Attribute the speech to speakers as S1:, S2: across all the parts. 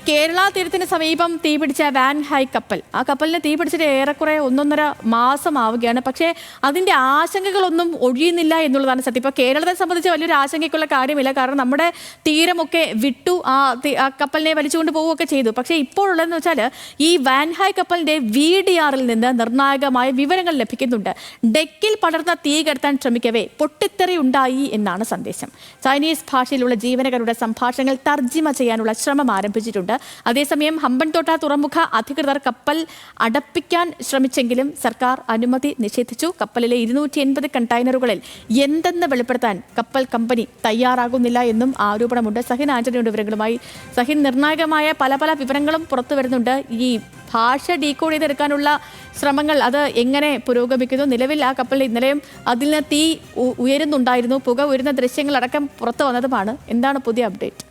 S1: കേരള തീരത്തിന് സമീപം തീപിടിച്ച van high കപ്പൽ, ആ കപ്പലിന് തീപിടിച്ചിട്ട് ഏറെക്കുറെ 1.5 മാസമാവുകയാണ്. പക്ഷേ അതിന്റെ ആശങ്കകളൊന്നും ഒഴിയുന്നില്ല എന്നുള്ളതാണ് സത്യം. ഇപ്പോൾ കേരളത്തെ സംബന്ധിച്ച് വലിയൊരു ആശങ്കയ്ക്കുള്ള കാര്യമില്ല, കാരണം നമ്മുടെ തീരമൊക്കെ വിട്ടു ആ കപ്പലിനെ വലിച്ചുകൊണ്ട് പോവുകയൊക്കെ ചെയ്തു. പക്ഷേ ഇപ്പോഴുള്ളതെന്ന് വെച്ചാൽ ഈ വാൻ ഹൈ കപ്പലിന്റെ VDRൽ നിന്ന് നിർണായകമായ വിവരങ്ങൾ ലഭിക്കുന്നുണ്ട്. ഡെക്കിൽ പടർന്ന തീ കെടുത്താൻ ശ്രമിക്കവേ പൊട്ടിത്തെറി ഉണ്ടായി എന്നാണ് സന്ദേശം. ചൈനീസ് ഭാഷയിലുള്ള ജീവനക്കാരുടെ സംഭാഷണങ്ങൾ തർജിമ ചെയ്യാനുള്ള ശ്രമം ആരംഭിച്ചിട്ടുണ്ട്. അതേസമയം ഹമ്പൻതോട്ട തുറമുഖ അധികൃതർ കപ്പൽ അടപ്പിക്കാൻ ശ്രമിച്ചെങ്കിലും സർക്കാർ അനുമതി നിഷേധിച്ചു. കപ്പലിലെ 280 കണ്ടെയ്നറുകളിൽ എന്തെന്ന് വെളിപ്പെടുത്താൻ കപ്പൽ കമ്പനി തയ്യാറാകുന്നില്ല എന്നും ആരോപണമുണ്ട്. സഹിൻ ആന്റണിയുടെ വിവരങ്ങളുമായി. സഹിൻ, നിർണായകമായ പല വിവരങ്ങളും പുറത്തു വരുന്നുണ്ട്. ഈ ഭാഷ ഡീകോഡ് ചെയ്തെടുക്കാനുള്ള ശ്രമങ്ങൾ അത് എങ്ങനെ പുരോഗമിക്കുന്നു? നിലവിൽ ആ കപ്പലിൽ ഇന്നലെയും അതിൽ നിന്ന് തീ ഉയരുന്നുണ്ടായിരുന്നു, പുക ഉയരുന്ന ദൃശ്യങ്ങളടക്കം പുറത്തു വന്നതുമാണ്. എന്താണ് പുതിയ അപ്ഡേറ്റ്?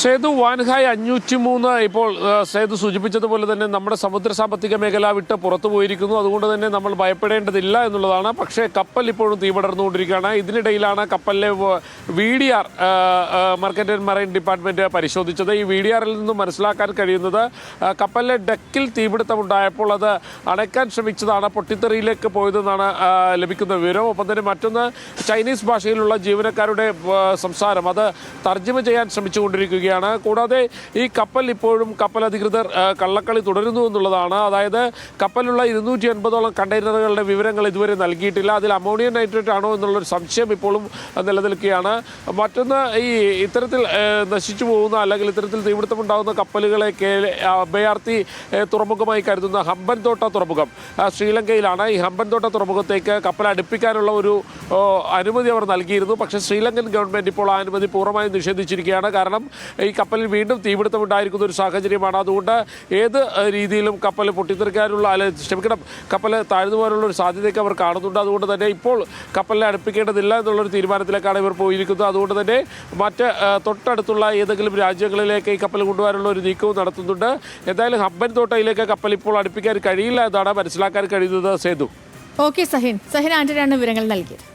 S2: സേതു വാൻഹായ് 503 ഇപ്പോൾ സേതു സൂചിപ്പിച്ചതുപോലെ തന്നെ നമ്മുടെ സമുദ്ര സാമ്പത്തിക മേഖല വിട്ട് പുറത്തു പോയിരിക്കുന്നു. അതുകൊണ്ട് തന്നെ നമ്മൾ ഭയപ്പെടേണ്ടതില്ല എന്നുള്ളതാണ്. പക്ഷേ കപ്പൽ ഇപ്പോഴും തീപടർന്നുകൊണ്ടിരിക്കുകയാണ്. ഇതിനിടയിലാണ് കപ്പലിലെ VDR market and marine department പരിശോധിച്ചത്. ഈ VDRൽ നിന്നും മനസ്സിലാക്കാൻ കഴിയുന്നത് കപ്പലിലെ ഡെക്കിൽ തീപിടുത്തമുണ്ടായപ്പോൾ അത് അടയ്ക്കാൻ ശ്രമിച്ചതാണ് പൊട്ടിത്തെറിയിലേക്ക് പോയതെന്നാണ് ലഭിക്കുന്ന വിവരം. ഒപ്പം തന്നെ മറ്റൊന്ന്, ചൈനീസ് ഭാഷയിലുള്ള ജീവനക്കാരുടെ സംസാരം അത് തർജ്ജിമ ചെയ്യാൻ ശ്രമിച്ചുകൊണ്ടിരിക്കുകയാണ്. കൂടാതെ ഈ കപ്പൽ ഇപ്പോഴും കപ്പൽ അധികൃതർ കള്ളക്കളി തുടരുന്നു എന്നുള്ളതാണ്. അതായത് കപ്പലിലുള്ള 280ഓളം കണ്ടെയ്നറുകളുടെ വിവരങ്ങൾ ഇതുവരെ നൽകിയിട്ടില്ല. അതിൽ അമോണിയം നൈട്രേറ്റ് ആണോ എന്നുള്ളൊരു സംശയം ഇപ്പോഴും നിലനിൽക്കുകയാണ്. മറ്റൊന്ന്, ഈ ഇത്തരത്തിൽ നശിച്ചു പോകുന്ന അല്ലെങ്കിൽ ഇത്തരത്തിൽ തീപിടുത്തമുണ്ടാകുന്ന കപ്പലുകളെ അഭയാർത്ഥി തുറമുഖമായി കരുതുന്ന ഹമ്പൻതോട്ട തുറമുഖം ശ്രീലങ്കയിലാണ്. ഈ ഹമ്പൻതോട്ട തുറമുഖത്തേക്ക് കപ്പൽ അടുപ്പിക്കാനുള്ള ഒരു അനുമതി അവർ നൽകിയിരുന്നു. പക്ഷേ ശ്രീലങ്കൻ ഗവൺമെൻറ് ഇപ്പോൾ ആ അനുമതി പൂർണ്ണമായും നിഷേധിച്ചിരിക്കുകയാണ്. കാരണം ഈ കപ്പലിൽ വീണ്ടും തീപിടുത്തമുണ്ടായിരിക്കുന്ന ഒരു സാഹചര്യമാണ്. അതുകൊണ്ട് ഏത് രീതിയിലും കപ്പൽ പൊട്ടിത്തെറിക്കാനുള്ള കപ്പൽ താഴ്ന്നു പോകാനുള്ള ഒരു സാധ്യതയൊക്കെ അവർ കാണുന്നുണ്ട്. അതുകൊണ്ട് തന്നെ ഇപ്പോൾ കപ്പലിനെ അടുപ്പിക്കേണ്ടതില്ല എന്നുള്ളൊരു തീരുമാനത്തിലേക്കാണ് ഇവർ പോയിരിക്കുന്നത്. അതുകൊണ്ട് തന്നെ മറ്റ് തൊട്ടടുത്തുള്ള ഏതെങ്കിലും രാജ്യങ്ങളിലേക്ക് ഈ കപ്പൽ കൊണ്ടുപോകാനുള്ള ഒരു നീക്കവും നടത്തുന്നുണ്ട്. എന്തായാലും ഹമ്പൻതോട്ടയിലേക്ക് കപ്പൽ ഇപ്പോൾ അടുപ്പിക്കാൻ കഴിയില്ല എന്നാണ് മനസ്സിലാക്കാൻ കഴിയുന്നത്. സേതു.
S1: ഓക്കെ സഹിൻ ആന്റണിയാണ് വിവരങ്ങൾ നൽകിയത്.